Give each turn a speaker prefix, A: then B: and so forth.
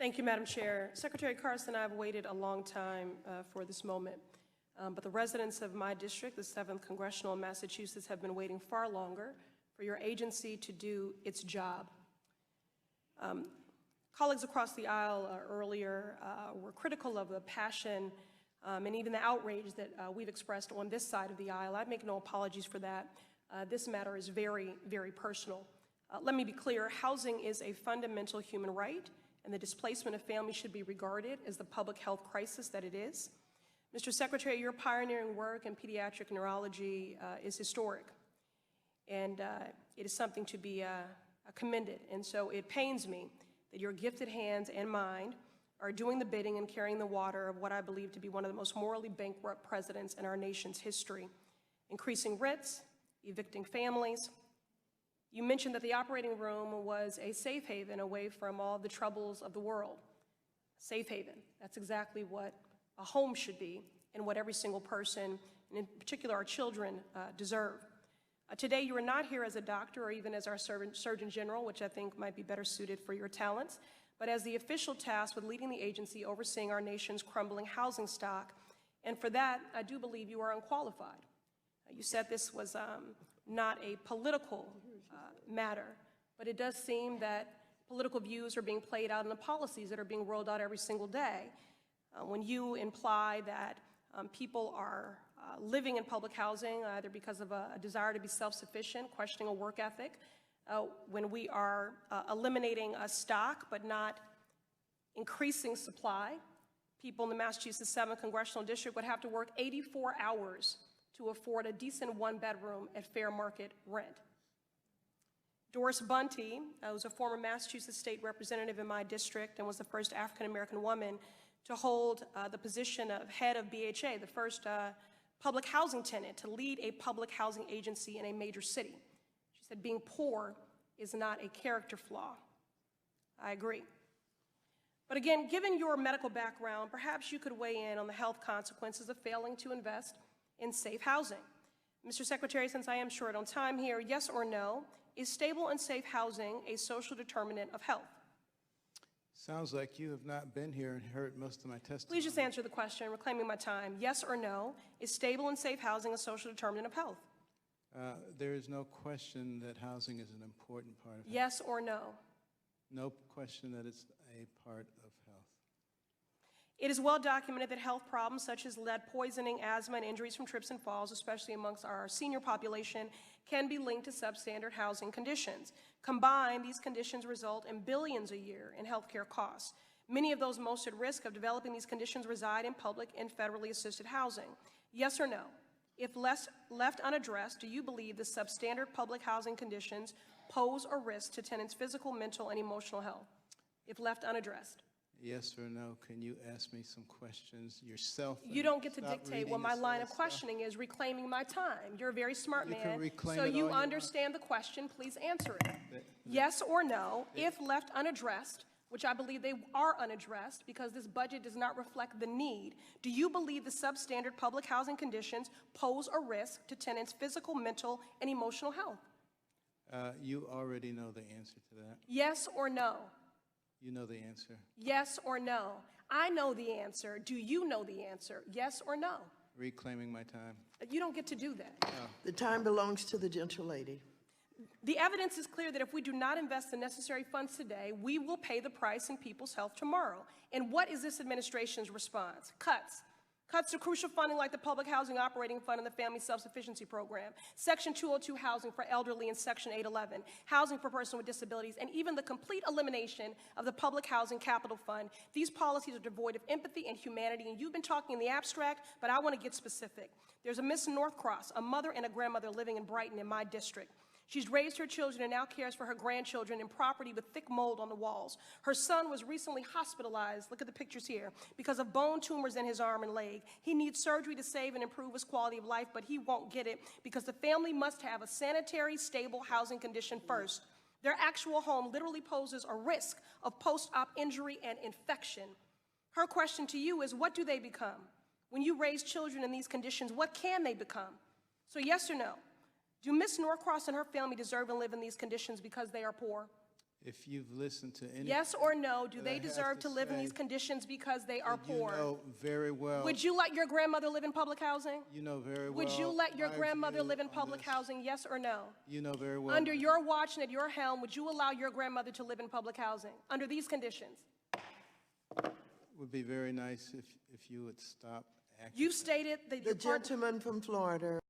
A: Thank you, Madam Chair. Secretary Carson, I've waited a long time for this moment, but the residents of my district, the 7th Congressional in Massachusetts, have been waiting far longer for your agency to do its job. Colleagues across the aisle earlier were critical of the passion and even the outrage that we've expressed on this side of the aisle. I'd make no apologies for that. This matter is very, very personal. Let me be clear, housing is a fundamental human right, and the displacement of families should be regarded as the public health crisis that it is. Mr. Secretary, your pioneering work in pediatric neurology is historic, and it is something to be commended. And so it pains me that your gifted hands and mind are doing the bidding and carrying the water of what I believe to be one of the most morally bankrupt presidents in our nation's history, increasing rents, evicting families. You mentioned that the operating room was a safe haven away from all the troubles of the world. Safe haven, that's exactly what a home should be and what every single person, and in particular our children, deserve. Today you are not here as a doctor or even as our Surgeon General, which I think might be better suited for your talents, but as the official tasked with leading the agency overseeing our nation's crumbling housing stock. And for that, I do believe you are unqualified. You said this was not a political matter, but it does seem that political views are being played out in the policies that are being rolled out every single day. When you imply that people are living in public housing either because of a desire to be self-sufficient, questioning a work ethic, when we are eliminating a stock but not increasing supply, people in the Massachusetts 7th Congressional District would have to work 84 hours to afford a decent one-bedroom at fair market rent. Doris Bunty, who's a former Massachusetts state representative in my district and was the first African-American woman to hold the position of head of BHA, the first public housing tenant to lead a public housing agency in a major city. She said being poor is not a character flaw. I agree. But again, given your medical background, perhaps you could weigh in on the health consequences of failing to invest in safe housing. Mr. Secretary, since I am short on time here, yes or no, is stable and safe housing a social determinant of health?
B: Sounds like you have not been here and heard most of my testimony.
A: Please just answer the question, reclaiming my time. Yes or no, is stable and safe housing a social determinant of health?
B: There is no question that housing is an important part of health.
A: Yes or no?
B: No question that it's a part of health.
A: It is well documented that health problems such as lead poisoning, asthma, and injuries from trips and falls, especially amongst our senior population, can be linked to substandard housing conditions. Combined, these conditions result in billions a year in healthcare costs. Many of those most at risk of developing these conditions reside in public and federally assisted housing. Yes or no? If left unaddressed, do you believe the substandard public housing conditions pose a risk to tenants' physical, mental, and emotional health? If left unaddressed.
B: Yes or no? Can you ask me some questions yourself?
A: You don't get to dictate what my line of questioning is, reclaiming my time. You're a very smart man, so you understand the question. Please answer it. Yes or no, if left unaddressed, which I believe they are unaddressed because this budget does not reflect the need, do you believe the substandard public housing conditions pose a risk to tenants' physical, mental, and emotional health?
B: You already know the answer to that.
A: Yes or no?
B: You know the answer.
A: Yes or no? I know the answer. Do you know the answer? Yes or no?
B: Reclaiming my time.
A: You don't get to do that.
B: No.
C: The time belongs to the gentle lady.
A: The evidence is clear that if we do not invest the necessary funds today, we will pay the price in people's health tomorrow. And what is this administration's response? Cuts. Cuts to crucial funding like the Public Housing Operating Fund and the Family Self-Sufficiency Program, Section 202 housing for elderly and Section 811, housing for persons with disabilities, and even the complete elimination of the Public Housing Capital Fund. These policies are devoid of empathy and humanity, and you've been talking in the abstract, but I want to get specific. There's a Miss Northcross, a mother and a grandmother living in Brighton in my district. She's raised her children and now cares for her grandchildren in property with thick mold on the walls. Her son was recently hospitalized, look at the pictures here, because of bone tumors in his arm and leg. He needs surgery to save and improve his quality of life, but he won't get it because the family must have a sanitary, stable housing condition first. Their actual home literally poses a risk of post-op injury and infection. Her question to you is, what do they become? When you raise children in these conditions, what can they become? So yes or no? Do Ms. Norcross and her family deserve and live in these conditions because they are poor?
B: If you've listened to any.
A: Yes or no, do
B: that I
A: they
B: have
A: deserve to live in
B: say,
A: these conditions because they are
B: you
A: poor?
B: know very well.
A: Would you let your grandmother live in public housing?
B: You know very well.
A: Would you let your
B: my
A: grandmother
B: view
A: live in
B: on
A: public
B: this.
A: housing, yes or no?
B: You know very well.
A: Under your watch and at your helm, would you allow your grandmother to live in public housing under these conditions?
B: Would be very nice if you would stop acting.
A: You've stated that
C: The
A: your partner.
C: gentleman from Florida.